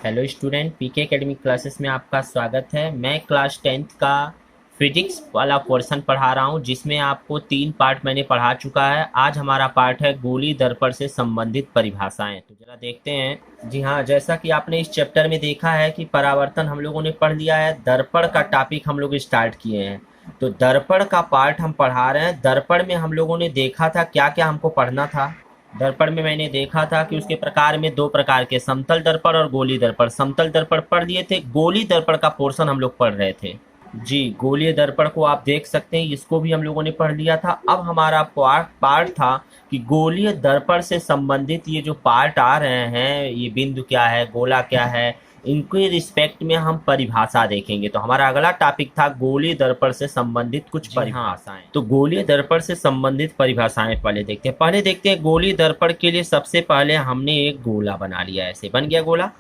Hello student, पीके academic classes में आपका स्वागत है। मैं क्लास 10th का फिजिक्स वाला पोर्शन पढ़ा रहा हूं, जिसमें आपको 3 पार्ट मैंने पढ़ा चुका है। आज हमारा पार्ट है गोली दर्पण से संबंधित परिभाषाएं। तो जरा देखते हैं। जी हाँ, जैसा कि आपने इस चैप्टर में देखा है कि परावर्तन हम लोगों ने पढ़ लिया है। दर्पण का टॉपिक हम लोग स्टार्ट किए हैं, तो दर्पण का पार्ट हम पढ़ा रहे हैं। दर्पण में हम लोगों ने देखा था क्या क्या हमको पढ़ना था। दर्पण में मैंने देखा था कि उसके प्रकार में 2 प्रकार के, समतल दर्पण और गोलीय दर्पण। समतल दर्पण पढ़ लिए थे, गोलीय दर्पण का पोर्शन हम लोग पढ़ रहे थे। जी, गोलीय दर्पण को आप देख सकते हैं, इसको भी हम लोगों ने पढ़ लिया था। अब हमारा पार्ट था कि गोलीय दर्पण से संबंधित ये जो पार्ट आ रहे हैं, ये बिंदु क्या है, गोला क्या है, इनके रिस्पेक्ट में हम परिभाषा देखेंगे। तो हमारा अगला टॉपिक था गोलीय दर्पण से संबंधित कुछ परिभाषाएं। तो गोलीय दर्पण से संबंधित परिभाषाएं पहले देखते हैं। गोलीय दर्पण के लिए सबसे पहले हमने एक गोला बना लिया। ऐसे बन गया गोला।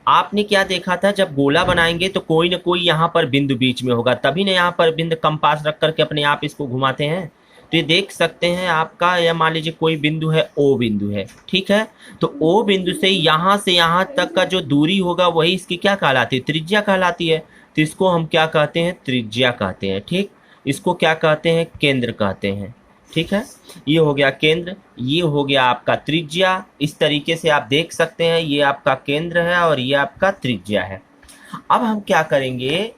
आपने क्या देखा था, जब गोला बनाएंगे तो कोई ना कोई यहाँ पर बिंदु बीच में होगा, तभी ना यहाँ पर बिंदु कंपास रख करके अपने आप इसको घुमाते हैं। तो ये देख सकते हैं आपका, यह मान लीजिए कोई बिंदु है, ओ बिंदु है, ठीक है। तो ओ बिंदु से यहाँ तक का जो दूरी होगा वही इसकी क्या कहलाती है, त्रिज्या कहलाती है। तो इसको हम क्या कहते हैं, त्रिज्या कहते हैं। ठीक, इसको क्या कहते हैं, केंद्र कहते हैं। ठीक है, ये हो गया केंद्र, ये हो गया आपका त्रिज्या। इस तरीके से आप देख सकते हैं, ये आपका केंद्र है और ये आपका त्रिज्या है। अब हम क्या करेंगे,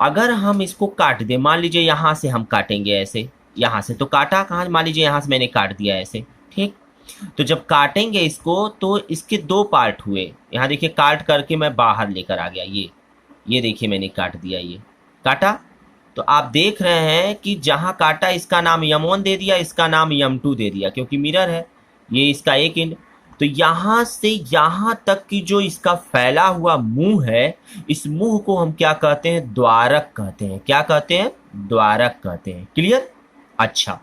अगर हम इसको काट दें, मान लीजिए यहाँ से हम काटेंगे ऐसे, यहाँ से तो काटा कहाँ, मान लीजिए यहाँ से मैंने काट दिया ऐसे। ठीक, तो जब काटेंगे इसको तो इसके 2 पार्ट हुए। यहाँ देखिए, काट करके मैं बाहर लेकर आ गया, ये देखिए मैंने काट दिया, ये काटा। तो आप देख रहे हैं कि जहाँ काटा इसका नाम M1 दे दिया, इसका नाम M2 दे दिया, क्योंकि मिरर है, ये इसका एक इंड। तो यहाँ से यहाँ तक की जो इसका फैला हुआ मुंह है, इस मुंह को हम क्या कहते हैं, द्वारक कहते हैं। क्या कहते हैं, द्वारक कहते हैं। क्लियर? अच्छा,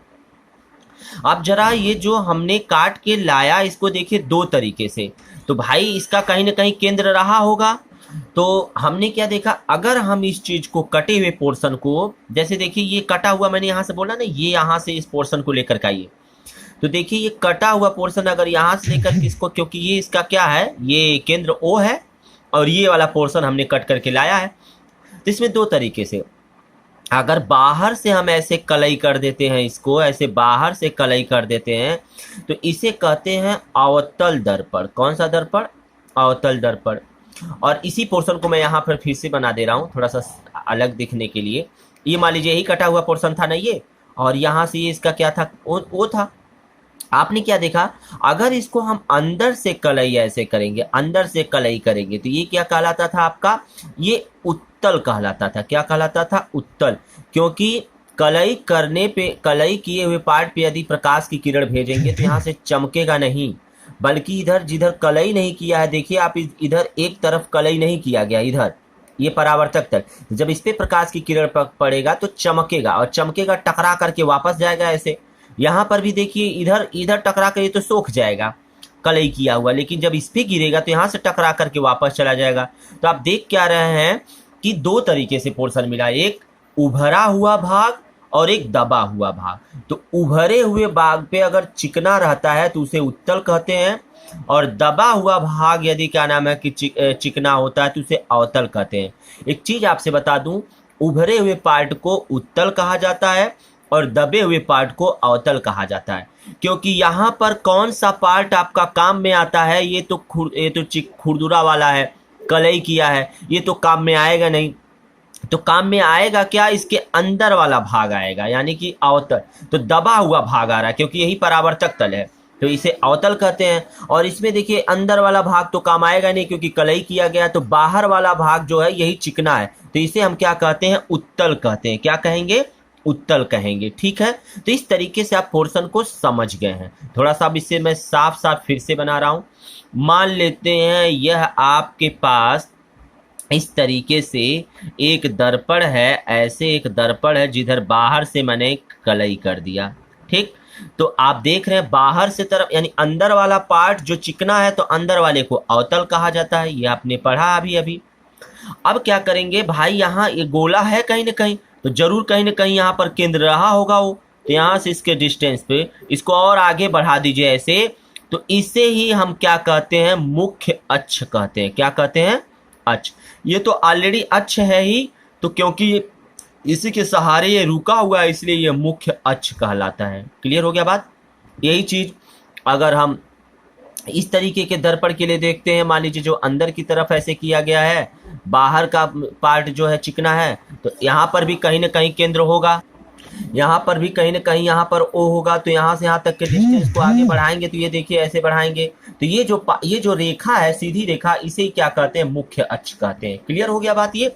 अब जरा ये जो हमने काट के लाया, इसको देखिए 2 तरीके से। तो भाई इसका कहीं ना कहीं केंद्र रहा होगा। तो हमने क्या देखा, अगर हम इस चीज को, कटे हुए पोर्शन को, जैसे देखिए ये कटा हुआ, मैंने यहाँ से बोला ना, ये यहाँ से इस पोर्शन को लेकर का, ये तो देखिए ये कटा हुआ पोर्शन अगर यहाँ से लेकर के इसको, क्योंकि ये इसका क्या है, ये केंद्र ओ है और ये वाला पोर्शन हमने कट करके लाया है। तो इसमें 2 तरीके से, अगर बाहर से हम ऐसे कलई कर देते हैं, इसको ऐसे बाहर से कलई कर देते हैं, तो इसे कहते हैं अवतल दर्पण। कौन सा दर्पण, अवतल दर्पण। और इसी पोर्शन को मैं यहाँ पर फिर से बना दे रहा हूँ, थोड़ा सा अलग दिखने के लिए। ये मान लीजिए यही कटा हुआ पोर्शन था ना ये, और यहाँ से ये इसका क्या था, वो था। आपने क्या देखा, अगर इसको हम अंदर से कलई ऐसे करेंगे, अंदर से कलई करेंगे, तो ये क्या कहलाता था आपका, ये उत्तल कहलाता था। क्या कहलाता था, उत्तल। क्योंकि कलई करने पे, कलई किए हुए पार्ट पे यदि प्रकाश की किरण भेजेंगे तो यहाँ से चमकेगा नहीं, बल्कि इधर जिधर कलई नहीं किया है, देखिए आप इधर एक तरफ कलई नहीं किया गया, इधर ये परावर्तक तक, जब इस पे प्रकाश की किरण पड़ेगा तो चमकेगा, और चमकेगा टकरा करके वापस जाएगा ऐसे। यहाँ पर भी देखिए, इधर इधर टकरा कर ये तो सोख जाएगा कलई किया हुआ, लेकिन जब इस पे गिरेगा तो यहाँ से टकरा करके वापस चला जाएगा। तो आप देख क्या रहे हैं कि 2 तरीके से पोर्शन मिला, एक उभरा हुआ भाग और एक दबा हुआ भाग। तो उभरे हुए भाग पे अगर चिकना रहता है तो उसे उत्तल कहते हैं, और दबा हुआ भाग यदि क्या नाम है कि चिकना होता है तो उसे अवतल कहते हैं। एक चीज आपसे बता दूं, उभरे हुए पार्ट को उत्तल कहा जाता है और दबे हुए पार्ट को अवतल कहा जाता है। क्योंकि यहाँ पर कौन सा पार्ट आपका काम में आता है, ये तो खुरदुरा वाला है, कलई किया है, ये तो काम में आएगा नहीं। तो काम में आएगा क्या, इसके अंदर वाला भाग आएगा, यानी कि अवतल। तो दबा हुआ भाग आ रहा है, क्योंकि यही परावर्तक तल है, तो इसे अवतल कहते हैं। और इसमें देखिए अंदर वाला भाग तो काम आएगा नहीं, क्योंकि कलई किया गया, तो बाहर वाला भाग जो है यही चिकना है, तो इसे हम क्या कहते हैं, उत्तल कहते हैं। क्या कहेंगे, उत्तल कहेंगे। ठीक है, तो इस तरीके से आप पोर्शन को समझ गए हैं। थोड़ा सा अब इसे मैं साफ साफ फिर से बना रहा हूं। मान लेते हैं यह आपके पास इस तरीके से एक दर्पण है, ऐसे एक दर्पण है जिधर बाहर से मैंने कलई कर दिया। ठीक, तो आप देख रहे हैं बाहर से तरफ, यानी अंदर वाला पार्ट जो चिकना है, तो अंदर वाले को अवतल कहा जाता है, ये आपने पढ़ा अभी। अब क्या करेंगे भाई, यहाँ ये गोला है कहीं ना कहीं, तो जरूर कहीं ना कहीं यहाँ पर केंद्र रहा होगा वो। तो यहाँ से इसके डिस्टेंस पे इसको और आगे बढ़ा दीजिए ऐसे, तो इसे ही हम क्या कहते हैं, मुख्य अक्ष कहते हैं। क्या कहते हैं, अक्ष। ये तो ऑलरेडी अक्ष है ही, तो क्योंकि इसी के सहारे ये रुका हुआ है इसलिए ये मुख्य अक्ष कहलाता है। क्लियर हो गया बात। यही चीज अगर हम इस तरीके के दर्पण के लिए देखते हैं, मान लीजिए जो अंदर की तरफ ऐसे किया गया है, बाहर का पार्ट जो है चिकना है, तो यहाँ पर भी कहीं ना कहीं केंद्र होगा, यहाँ पर भी कहीं ना कहीं यहाँ पर ओ होगा, तो यहाँ से यहाँ तक के डिस्टेंस को आगे बढ़ाएंगे तो ये देखिए ऐसे बढ़ाएंगे, तो ये जो रेखा है, सीधी रेखा, इसे क्या कहते हैं, मुख्य अक्ष कहते हैं। क्लियर हो गया बात ये।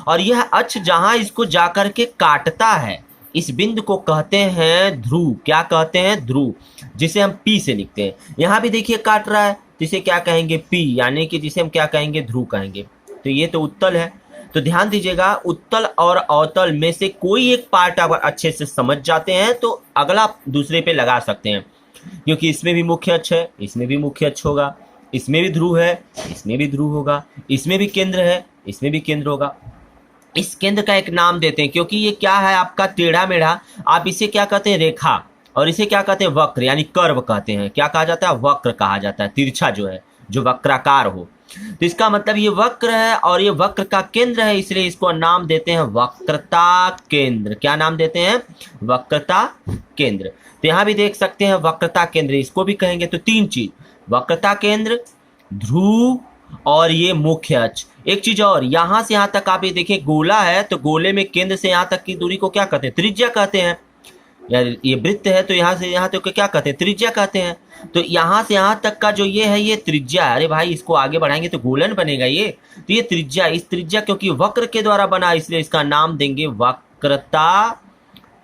और यह अक्ष जहां इसको जाकर के काटता है, इस बिंदु को कहते हैं ध्रुव। क्या कहते हैं, ध्रुव, जिसे हम पी से लिखते हैं। यहां भी देखिए काट रहा है, जिसे क्या कहेंगे, पी, यानी कि जिसे हम क्या कहेंगे, ध्रुव कहेंगे। तो ये तो उत्तल है। तो ध्यान दीजिएगा, उत्तल और अवतल में से कोई एक पार्ट अगर अच्छे से समझ जाते हैं तो अगला दूसरे पे लगा सकते हैं, क्योंकि इसमें भी मुख्य अक्ष है, इसमें भी मुख्य अक्ष होगा, इसमें भी ध्रुव है, इसमें भी ध्रुव होगा, इसमें भी केंद्र है, इसमें भी केंद्र होगा। इस केंद्र का एक नाम देते हैं, क्योंकि ये क्या है, आपका टेढ़ा मेढ़ा, आप इसे क्या कहते हैं, रेखा, और इसे क्या कहते हैं, वक्र, यानी कर्व कहते हैं। क्या कहा जाता है, वक्र कहा जाता है। तिरछा जो है, जो वक्राकार हो, तो इसका मतलब ये वक्र है और ये वक्र का केंद्र है, इसलिए इसको नाम देते हैं वक्रता केंद्र। क्या नाम देते हैं, वक्रता केंद्र। तो यहां भी देख सकते हैं वक्रता केंद्र, इसको भी कहेंगे। तो तीन चीज, वक्रता केंद्र, ध्रुव और ये मुख्य अक्ष। एक चीज और, यहां से यहां तक आप ये देखिए गोला है, तो गोले में केंद्र से यहां तक की दूरी को क्या कहते हैं, त्रिज्या कहते हैं। या ये वृत्त है, तो यहाँ से यहाँ तक क्या कहते हैं, त्रिज्या कहते हैं। तो यहाँ से यहाँ तक का जो ये है, ये त्रिज्या है। अरे भाई, इसको आगे बढ़ाएंगे तो गोलन बनेगा ये, तो ये त्रिज्या, इस त्रिज्या क्योंकि वक्र के द्वारा बना, इसलिए इसका नाम देंगे वक्रता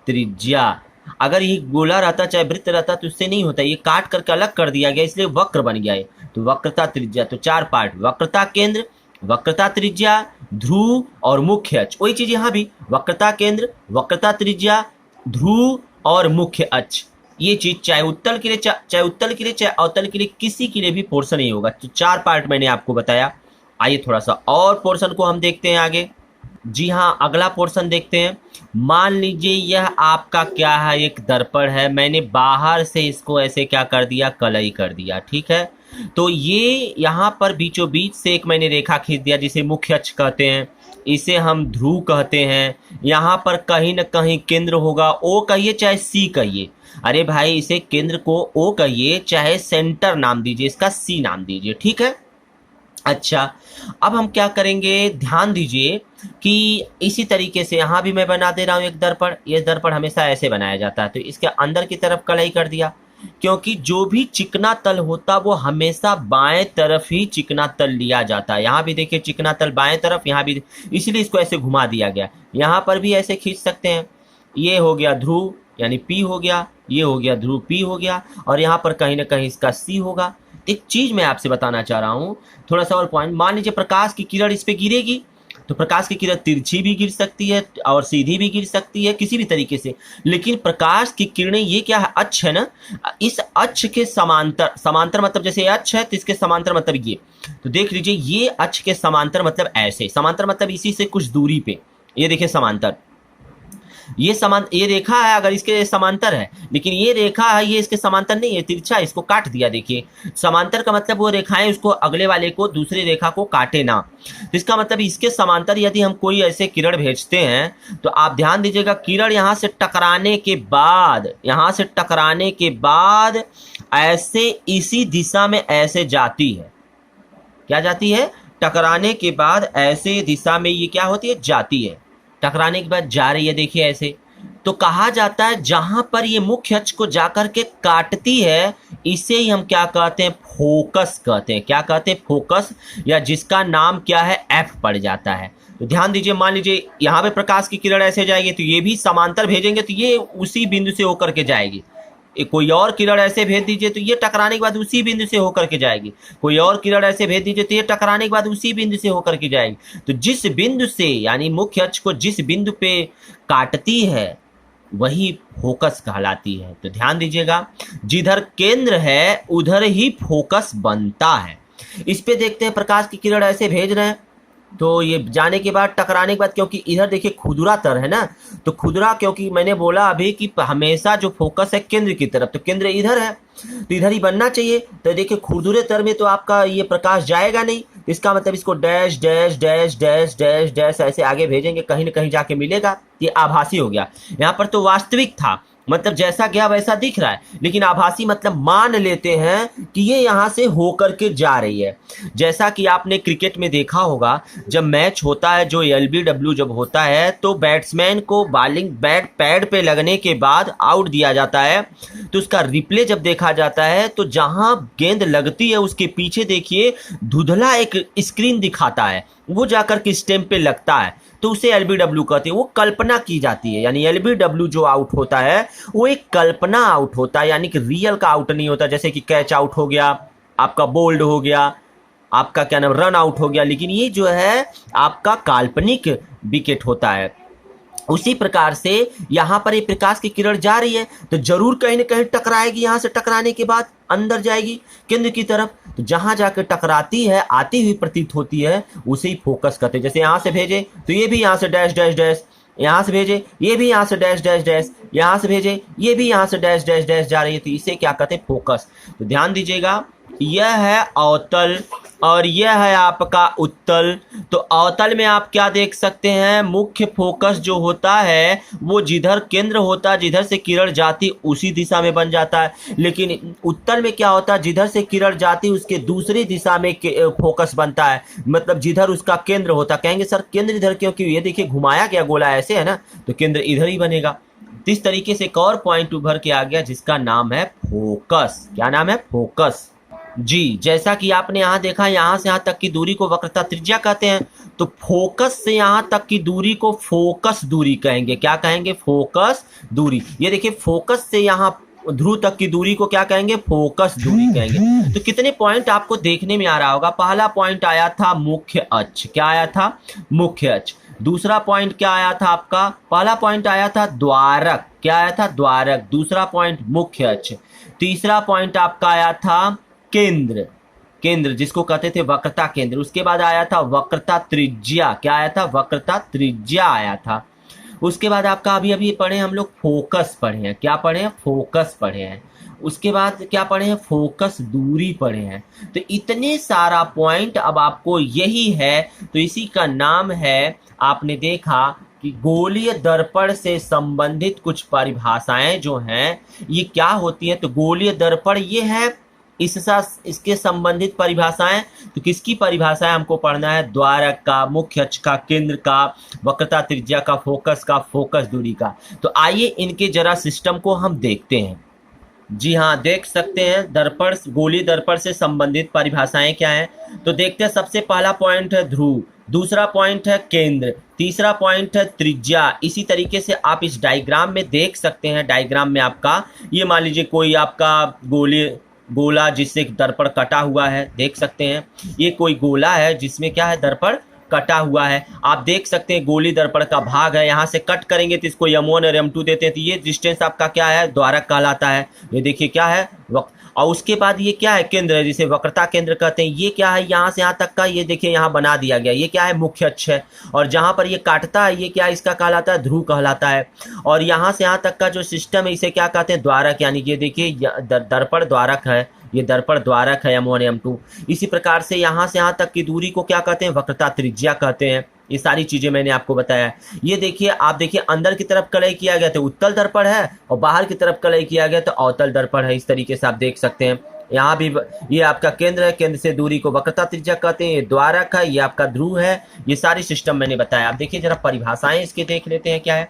त्रिज्या। अगर ये गोला रहता, चाहे वृत्त रहता, तो उससे नहीं होता, ये काट करके अलग कर दिया गया, इसलिए वक्र बन गया है। तो वक्रता त्रिज्या, तो चार पार्ट, वक्रता केंद्र, वक्रता त्रिज्या, ध्रुव और मुख्य अक्ष। वही चीज यहाँ भी, वक्रता केंद्र, वक्रता त्रिज्या, ध्रुव और मुख्य अक्ष। ये चीज चाहे उत्तल के लिए, चाहे उत्तल के लिए, चाहे अवतल के लिए, किसी के लिए भी पोर्शन नहीं होगा। तो चार पार्ट मैंने आपको बताया। आइए थोड़ा सा और पोर्शन को हम देखते हैं आगे। जी हाँ, अगला पोर्शन देखते हैं। मान लीजिए यह आपका क्या है, एक दर्पण है, मैंने बाहर से इसको ऐसे क्या कर दिया, कलई कर दिया, ठीक है। तो ये यहाँ पर बीचों बीच से एक मैंने रेखा खींच दिया, जिसे मुख्य अक्ष कहते हैं, इसे हम ध्रुव कहते हैं। यहाँ पर कहीं न कहीं केंद्र होगा, ओ कहिए चाहे सी कहिए। अरे भाई, इसे केंद्र को ओ कहिए, चाहे सेंटर नाम दीजिए, इसका सी नाम दीजिए, ठीक है। अच्छा, अब हम क्या करेंगे, ध्यान दीजिए कि इसी तरीके से यहाँ भी मैं बना दे रहा हूँ एक दर्पण। ये दर्पण हमेशा ऐसे बनाया जाता है, तो इसके अंदर की तरफ कलई कर दिया, क्योंकि जो भी चिकना तल होता वो हमेशा बाएं तरफ ही चिकना तल लिया जाता है। यहाँ भी देखिए चिकना तल बाएं तरफ, यहाँ भी, इसलिए इसको ऐसे घुमा दिया गया। यहाँ पर भी ऐसे खींच सकते हैं। ये हो गया ध्रुव, यानी पी हो गया, ये हो गया ध्रुव पी हो गया, और यहाँ पर कहीं ना कहीं इसका सी होगा। एक चीज मैं आपसे बताना चाह रहा हूँ, थोड़ा सा और पॉइंट। मान लीजिए प्रकाश की किरण इस पे गिरेगी, तो प्रकाश की किरण तिरछी भी गिर सकती है और सीधी भी गिर सकती है, किसी भी तरीके से। लेकिन प्रकाश की किरणें, ये क्या है, अक्ष है ना, इस अक्ष के समांतर, समांतर मतलब जैसे अक्ष है तो इसके समांतर मतलब ये। तो देख लीजिए, ये अक्ष के समांतर मतलब ऐसे, समांतर मतलब इसी से कुछ दूरी पे, ये देखिए समांतर, ये रेखा है अगर इसके समांतर है, लेकिन ये रेखा है, ये इसके समांतर नहीं है, तिरछा, इसको काट दिया। देखिए समांतर का मतलब वो रेखाएं उसको अगले वाले को, दूसरी रेखा को काटे ना। तो इसका मतलब इसके समांतर यदि हम कोई ऐसे किरण भेजते हैं, तो आप ध्यान दीजिएगा, किरण यहाँ से टकराने के बाद, यहाँ से टकराने के बाद ऐसे इसी दिशा में ऐसे जाती है। क्या जाती है, टकराने के बाद ऐसे दिशा में ये क्या होती है, जाती है। टकराने के बाद जा रही है, देखिए ऐसे। तो कहा जाता है जहां पर ये मुख्य अक्ष को जाकर के काटती है, इसे ही हम क्या कहते हैं, फोकस कहते हैं। क्या कहते हैं, फोकस, या जिसका नाम क्या है, एफ पड़ जाता है। तो ध्यान दीजिए, मान लीजिए यहाँ पे प्रकाश की किरण ऐसे जाएगी, तो ये भी समांतर भेजेंगे तो ये उसी बिंदु से होकर के जाएगी। कोई और किरण ऐसे भेज दीजिए तो ये टकराने के बाद उसी बिंदु से होकर के जाएगी। कोई और किरण ऐसे भेज दीजिए तो ये टकराने के बाद उसी बिंदु से होकर के जाएगी। तो जिस बिंदु से, यानी मुख्य अक्ष को जिस बिंदु पे काटती है, वही फोकस कहलाती है। तो ध्यान दीजिएगा, जिधर केंद्र है उधर ही फोकस बनता है। इस पे देखते हैं, प्रकाश की किरण ऐसे भेज रहे हैं, तो ये जाने के बाद, टकराने के बाद, क्योंकि इधर देखिए खुदरा तर है ना, तो खुदरा, क्योंकि मैंने बोला अभी कि हमेशा जो फोकस है केंद्र की तरफ, तो केंद्र इधर है तो इधर ही बनना चाहिए। तो देखिए खुरदुरे तर में तो आपका ये प्रकाश जाएगा नहीं, इसका मतलब इसको dash dash dash dash dash dash ऐसे आगे भेजेंगे, कहीं ना कहीं जाके मिलेगा। ये आभासी हो गया। यहाँ पर तो वास्तविक था, मतलब जैसा गया वैसा दिख रहा है, लेकिन आभासी मतलब मान लेते हैं कि ये यहाँ से होकर के जा रही है। जैसा कि आपने क्रिकेट में देखा होगा, जब मैच होता है, जो एलबीडब्ल्यू जब होता है, तो बैट्समैन को बॉलिंग बैट पैड पे लगने के बाद आउट दिया जाता है, तो उसका रिप्ले जब देखा जाता है तो जहां गेंद लगती है उसके पीछे देखिए धुंधला एक स्क्रीन दिखाता है, वो जाकर के स्टैम्प पे लगता है, तो उसे एलबीडब्ल्यू कहते हैं। वो कल्पना की जाती है, यानी एलबीडब्ल्यू जो आउट होता है वो एक कल्पना आउट होता है, यानी कि रियल का आउट नहीं होता। जैसे कि कैच आउट हो गया, आपका बोल्ड हो गया, आपका क्या नाम रन आउट हो गया, लेकिन ये जो है आपका काल्पनिक विकेट होता है। उसी प्रकार से यहाँ पर ये प्रकाश की किरण जा रही है तो जरूर कहीं ना कहीं टकराएगी, यहाँ से टकराने के बाद अंदर जाएगी केंद्र की तरफ, तो जहां जाकर टकराती है, आती हुई प्रतीत होती है, उसे ही फोकस करते हैं। जैसे यहाँ से भेजे तो ये भी यहाँ से डैश डैश डैश, यहाँ से भेजे ये भी यहाँ से डैश डैश डैश, यहाँ से भेजे ये भी यहाँ से डैश डैश डैश जा रही है, तो इसे क्या कहते हैं, फोकस। तो ध्यान दीजिएगा, यह है अवतल और यह है आपका उत्तल। तो अवतल में आप क्या देख सकते हैं, मुख्य फोकस जो होता है वो जिधर केंद्र होता है, जिधर से किरण जाती उसी दिशा में बन जाता है। लेकिन उत्तल में क्या होता है, जिधर से किरण जाती उसके दूसरी दिशा में फोकस बनता है, मतलब जिधर उसका केंद्र होता। कहेंगे सर केंद्र इधर क्यों, ये देखिए घुमाया गया गोला ऐसे है ना, तो केंद्र इधर ही बनेगा। इस तरीके से एक और पॉइंट उभर के आ गया जिसका नाम है फोकस। क्या नाम है, फोकस जी। जैसा कि आपने यहाँ देखा, यहाँ से यहाँ तक की दूरी को वक्रता त्रिज्या कहते हैं, तो फोकस से यहाँ तक की दूरी को फोकस दूरी कहेंगे। क्या कहेंगे, फोकस दूरी। ये देखिए फोकस से यहाँ ध्रुव तक की दूरी को क्या कहेंगे, फोकस दूरी कहेंगे। तो कितने पॉइंट आपको देखने में आ रहा होगा। पहला पॉइंट आया था मुख्य अक्ष, क्या आया था, मुख्य अक्ष। दूसरा पॉइंट क्या आया था आपका, पहला पॉइंट आया था द्वारक, क्या आया था, द्वारक। दूसरा पॉइंट मुख्य अक्ष। तीसरा पॉइंट आपका आया था केंद्र, केंद्र जिसको कहते थे वक्रता केंद्र। उसके बाद आया था वक्रता त्रिज्या, क्या आया था, वक्रता त्रिज्या आया था। उसके बाद आपका अभी अभी पढ़े हम लोग फोकस पढ़े हैं, क्या पढ़े हैं, फोकस पढ़े हैं। उसके बाद क्या पढ़े हैं, फोकस दूरी पढ़े हैं। तो इतने सारा पॉइंट अब आपको यही है, तो इसी का नाम है, आपने देखा कि गोलीय दर्पण से संबंधित कुछ परिभाषाएं जो हैं ये क्या होती है। तो गोलीय दर्पण ये है, इसके संबंधित परिभाषाएं, तो किसकी परिभाषाएं हमको पढ़ना है, द्वारक का, मुख्य अक्ष का, केंद्र का, वक्रता त्रिज्या का, फोकस दूरी का। तो आइए इनके जरा सिस्टम को हम देखते हैं। जी हाँ, देख सकते हैं दर्पण, गोलीय दर्पण से संबंधित परिभाषाएं क्या हैं। तो देखते हैं, सबसे पहला पॉइंट है ध्रुव, दूसरा पॉइंट है केंद्र, तीसरा पॉइंट है त्रिज्या। इसी तरीके से आप इस डायग्राम में देख सकते हैं। डायग्राम में आपका ये मान लीजिए कोई आपका गोला जिससे दर्पण कटा हुआ है, देख सकते हैं। ये कोई गोला है जिसमें क्या है, दर्पण कटा हुआ है। आप देख सकते हैं गोली दर्पण का भाग है, यहाँ से कट करेंगे तो इसको M1 और M2 देते हैं, तो ये डिस्टेंस आपका क्या है, द्वारक कहलाता है। ये देखिए क्या है, और उसके बाद ये क्या है, केंद्र है, जिसे वक्रता केंद्र कहते हैं। ये क्या है, यहाँ से यहाँ तक का, ये देखिए यहाँ बना दिया गया, ये क्या है, मुख्य अक्ष है। और जहाँ पर ये काटता है, ये क्या, इसका कहलाता है, ध्रुव कहलाता है। और यहाँ से यहाँ तक का जो सिस्टम है, इसे क्या कहते हैं, द्वारक। यानी ये देखिए दर्पण द्वारक है, ये दर्पण द्वारक है, M1 M2। इसी प्रकार से यहाँ से यहाँ तक की दूरी को क्या कहते हैं, वक्रता त्रिज्या कहते हैं। ये सारी चीजें मैंने आपको बताया। ये देखिए, आप देखिए अंदर की तरफ कलई किया गया तो उत्तल दर्पण है, और बाहर की तरफ कलई किया गया तो अवतल दर्पण है। इस तरीके से आप देख सकते हैं। यहाँ भी ये आपका केंद्र है, केंद्र से दूरी को वक्रता त्रिज्या कहते हैं। ये द्वारक है, ये आपका ध्रुव है। ये सारी सिस्टम मैंने बताया। आप देखिए जरा परिभाषाएं इसके देख लेते हैं क्या है।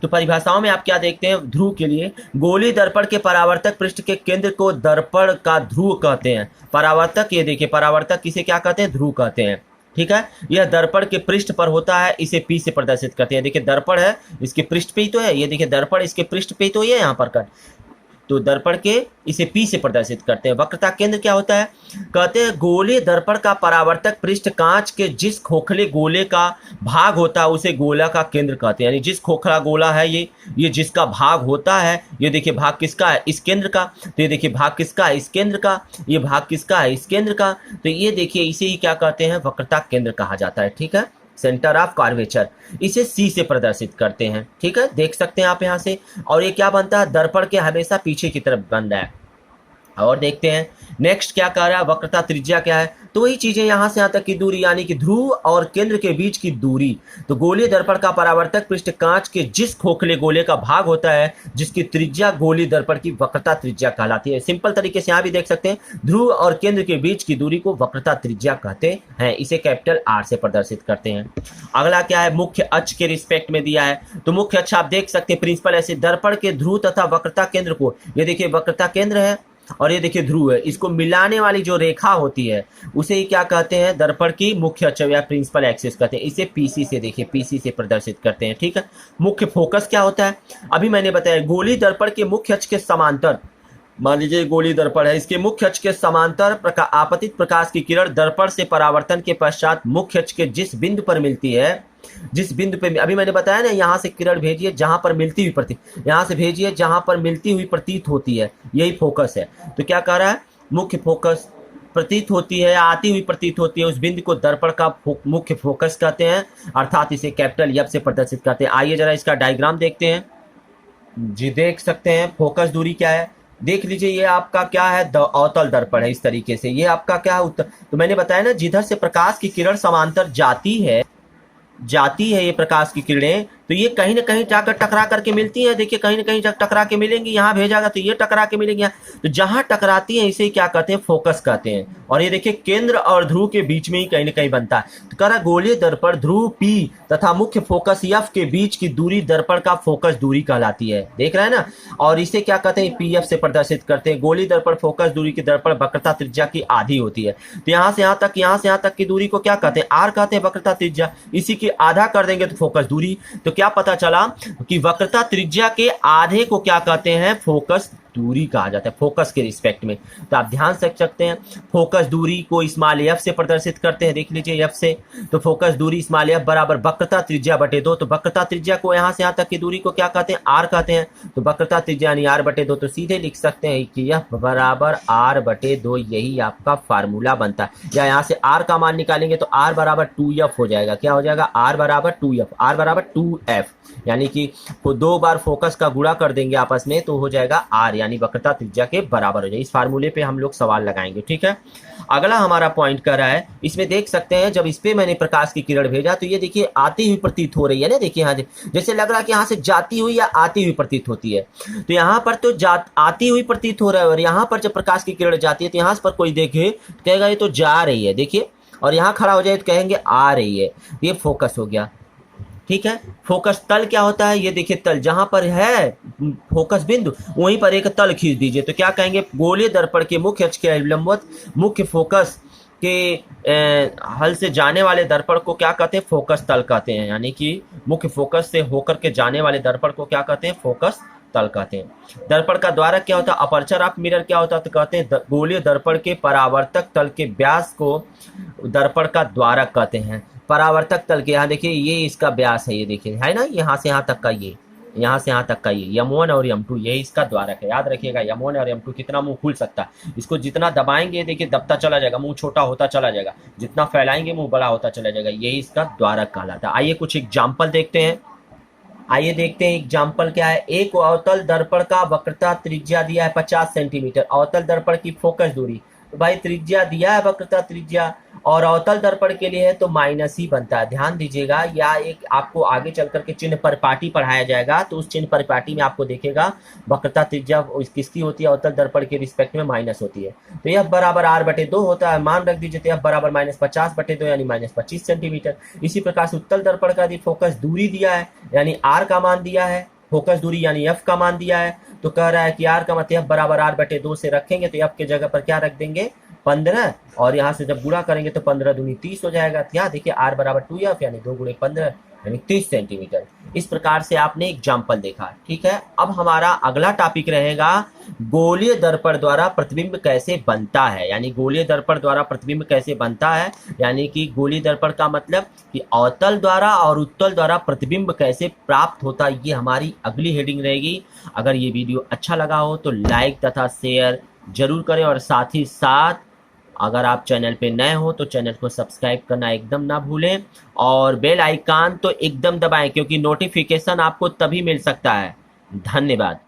तो परिभाषाओं में आप क्या देखते हैं, ध्रुव के लिए गोली दर्पण के परावर्तक पृष्ठ के केंद्र को दर्पण का ध्रुव कहते हैं। परावर्तक, ये देखिए परावर्तक किसे क्या कहते हैं, ध्रुव कहते हैं। ठीक है, यह दर्पण के पृष्ठ पर होता है, इसे P से प्रदर्शित करते हैं। देखिए दर्पण है, इसके पृष्ठ पे ही तो है। ये देखिए दर्पण इसके पृष्ठ पे ही तो है, यहाँ पर कट तो दर्पण के इसे P से प्रदर्शित करते हैं। वक्रता केंद्र क्या होता है, कहते हैं गोलीय दर्पण का परावर्तक पृष्ठ कांच के जिस खोखले गोले का भाग होता है उसे गोला का केंद्र कहते हैं। यानी जिस खोखला गोला है ये जिसका भाग होता है, ये देखिए भाग किसका है, इस केंद्र का। तो ये देखिए भाग किसका है, इस केंद्र का। ये भाग किसका है, इस केंद्र का। तो ये देखिए इसे ही क्या कहते हैं, वक्रता केंद्र कहा जाता है। ठीक है, सेंटर ऑफ कर्वेचर, इसे सी से प्रदर्शित करते हैं। ठीक है, देख सकते हैं आप यहाँ से। और ये क्या बनता है, दर्पण के हमेशा पीछे की तरफ बन रहा है। और देखते हैं नेक्स्ट क्या कह रहा है, वक्रता त्रिज्या क्या है। तो वही चीजें यहाँ से यहाँ तक की दूरी, यानी कि ध्रुव और केंद्र के बीच की दूरी। तो गोलीय दर्पण का परावर्तक पृष्ठ कांच के जिस खोखले गोले का भाग होता है जिसकी त्रिज्या गोलीय दर्पण की वक्रता त्रिज्या कहलाती है। सिंपल तरीके से यहाँ भी देख सकते हैं, ध्रुव और केंद्र के बीच की दूरी को वक्रता त्रिज्या कहते हैं। इसे कैपिटल आर से प्रदर्शित करते हैं। अगला क्या है, मुख्य अक्ष के रिस्पेक्ट में दिया है। तो मुख्य अक्ष आप देख सकते हैं प्रिंसिपल ऐसे, दर्पण के ध्रुव तथा वक्रता केंद्र को, ये देखिए वक्रता केंद्र है और ये देखिए ध्रुव है, इसको मिलाने वाली जो रेखा होती है उसे ही क्या कहते हैं, दर्पण की मुख्य अक्ष या प्रिंसिपल एक्सिस कहते हैं। इसे पीसी से, देखिए पीसी से प्रदर्शित करते हैं। ठीक है, मुख्य फोकस क्या होता है, अभी मैंने बताया गोली दर्पण के मुख्य अक्ष के समांतर, मान लीजिए गोली दर्पण है, इसके मुख्य अक्ष के समांतर आपतित प्रकाश की किरण दर्पण से परावर्तन के पश्चात मुख्य अक्ष के जिस बिंदु पर मिलती है, जिस बिंदु पे अभी मैंने बताया ना, यहाँ से किरण भेजिए जहां पर मिलती हुई प्रतीत, यहाँ से भेजिए जहां पर मिलती हुई प्रतीत होती है, यही फोकस है। तो क्या कह रहा है, मुख्य फोकस प्रतीत होती है, आती हुई प्रतीत होती है, उस बिंदु को दर्पण का मुख्य फोकस कहते हैं, अर्थात इसे कैपिटल एफ से प्रदर्शित करते हैं। आइए जरा इसका डायग्राम देखते हैं। जी देख सकते हैं फोकस दूरी क्या है, देख लीजिए ये आपका क्या है, अवतल दर्पण है। इस तरीके से ये आपका क्या है, उत्तर। तो मैंने बताया ना, जिधर से प्रकाश की किरण समांतर जाती है ये प्रकाश की किरणें, तो ये कहीं ना कहीं जाकर टकरा करके मिलती हैं। देखिए कहीं ना कहीं टकरा के मिलेंगी, यहाँ भेजागा तो ये टकरा के मिलेंगी यहाँ। तो जहां टकराती हैं इसे क्या कहते हैं, फोकस कहते हैं। और ये देखिए केंद्र और ध्रुव के बीच में ही कहीं ना कहीं बनता है। तो कह रहा गोलीय दर्पण ध्रुव P तथा मुख्य फोकस F के बीच की दूरी दर्पण का फोकस दूरी कहलाती है। देख रहे हैं ना, और इसे क्या कहते हैं, PF से प्रदर्शित करते हैं। गोलीय दर्पण फोकस दूरी की दर्पण वक्रता त्रिज्या की आधी होती है। तो यहाँ से यहाँ तक की दूरी को क्या कहते हैं, R कहते हैं, वक्रता त्रिज्या। इसी की आधा कर देंगे तो फोकस दूरी। तो क्या पता चला कि वक्रता त्रिज्या के आधे को क्या कहते हैं, फोकस दूरी कहा जाता है, फोकस के रिस्पेक्ट में। तो आप ध्यान रख सकते हैं, फोकस दूरी को स्मॉल एफ से प्रदर्शित करते हैं। देख लीजिए एफ से, तो फोकस दूरी स्मॉल एफ बराबर वक्रता त्रिज्या बटे 2। तो वक्रता त्रिज्या को यहाँ से यहाँ तक की दूरी को क्या कहते हैं, आर कहते हैं। तो वक्रता त्रिज्या यानी आर बटे 2। तो सीधे लिख सकते हैं कि एफ बराबर आर बटे 2, यही आपका फार्मूला बनता है। या यहाँ से आर का मान निकालेंगे तो आर बराबर 2f हो जाएगा। क्या हो जाएगा, आर बराबर 2f, आर बराबर 2f, यानी कि 2 बार फोकस का गुणा कर देंगे आपस में तो हो जाएगा आर, यानी वक्रता त्रिज्या के बराबर हो जाएगा। इस फार्मूले पे हम लोग सवाल लगाएंगे। ठीक है, अगला हमारा पॉइंट कर रहा है, इसमें देख सकते हैं जब इस पे मैंने प्रकाश की किरण भेजा तो ये देखिए आती हुई प्रतीत हो रही है ना। देखिए यहाँ जैसे लग रहा है कि यहाँ से जाती हुई या आती हुई प्रतीत होती है। तो यहाँ पर तो आती हुई प्रतीत हो रहा है, और यहाँ पर जब प्रकाश की किरण जाती है तो यहाँ पर कोई देखे तो कहेगा ये तो जा रही है, देखिए। और यहाँ खड़ा हो जाए तो कहेंगे आ रही है। ये फोकस हो गया। ठीक है, फोकस तल क्या होता है, ये देखिए तल जहां पर है फोकस बिंदु वहीं पर एक तल खींच दीजिए तो क्या कहेंगे, गोलीय दर्पण के मुख्य अक्ष के लंबवत मुख्य फोकस के हल से जाने वाले दर्पण को क्या कहते हैं, फोकस तल कहते हैं। यानी कि मुख्य फोकस से होकर के जाने वाले दर्पण को क्या कहते हैं, फोकस तल कहते हैं। दर्पण का द्वारक क्या होता है, अपर्चर ऑफ मिरर क्या होता है, तो कहते हैं गोलीय दर्पण के परावर्तक तल के व्यास को दर्पण का द्वारक कहते हैं। परावर्तक तल के, यहाँ देखिए ये इसका व्यास है, ये देखिए है ना, यहाँ से यहाँ तक का, ये यहाँ से यहाँ तक का ये M1 और M2 ये इसका द्वारक है। याद रखिएगा M1 और M2 कितना मुंह खुल सकता है, इसको जितना दबाएंगे देखिए दबता चला जाएगा, मुंह छोटा होता चला जाएगा, जितना फैलाएंगे मुंह बड़ा होता चला जाएगा, यही इसका द्वारक कहलाता है। आइए कुछ एग्जाम्पल देखते हैं। आइए देखते हैं एग्जाम्पल क्या है। एक अवतल दर्पण का वक्रता त्रिज्या दिया है 50 सेंटीमीटर, अवतल दर्पण की फोकस दूरी, तो भाई त्रिज्या दिया है वक्रता त्रिज्या, और अवतल दर्पण के लिए है तो माइनस ही बनता है। ध्यान दीजिएगा, या एक आपको आगे चल करके चिन्ह परिपाटी पढ़ाया जाएगा तो उस चिन्ह परिपाटी में आपको देखेगा वक्रता त्रिज्या किसकी होती है, अवतल दर्पण के रिस्पेक्ट में माइनस होती है। तो यह बराबर आर बटे 2 होता है, मान रख दीजिए। तो यह बराबर -50 बटे 2 यानी -25 सेंटीमीटर। इसी प्रकार से उत्तल दर्पण का यदि फोकस दूरी दिया है यानी आर का मान दिया है, फोकस दूरी यानी एफ का मान दिया है, तो कह रहा है कि आर का मतलब बराबर आर बटे 2 से रखेंगे तो एफ के जगह पर क्या रख देंगे, 15, और यहाँ से जब गुणा करेंगे तो 15 दूनी 30 हो जाएगा। यहाँ देखिए आर बराबर 2f यानी 2 गुणे 15 यानी 30 सेंटीमीटर। इस प्रकार से आपने एग्जाम्पल देखा, ठीक है। अब हमारा अगला टॉपिक रहेगा गोलीय दर्पण द्वारा प्रतिबिंब कैसे बनता है, यानी गोलीय दर्पण द्वारा प्रतिबिंब कैसे बनता है, यानी कि गोलीय दर्पण का मतलब कि अवतल द्वारा और उत्तल द्वारा प्रतिबिंब कैसे प्राप्त होता है, ये हमारी अगली हेडिंग रहेगी। अगर ये वीडियो अच्छा लगा हो तो लाइक तथा शेयर जरूर करें, और साथ ही साथ अगर आप चैनल पे नए हो तो चैनल को सब्सक्राइब करना एकदम ना भूलें, और बेल आइकन तो एकदम दबाएं, क्योंकि नोटिफिकेशन आपको तभी मिल सकता है। धन्यवाद।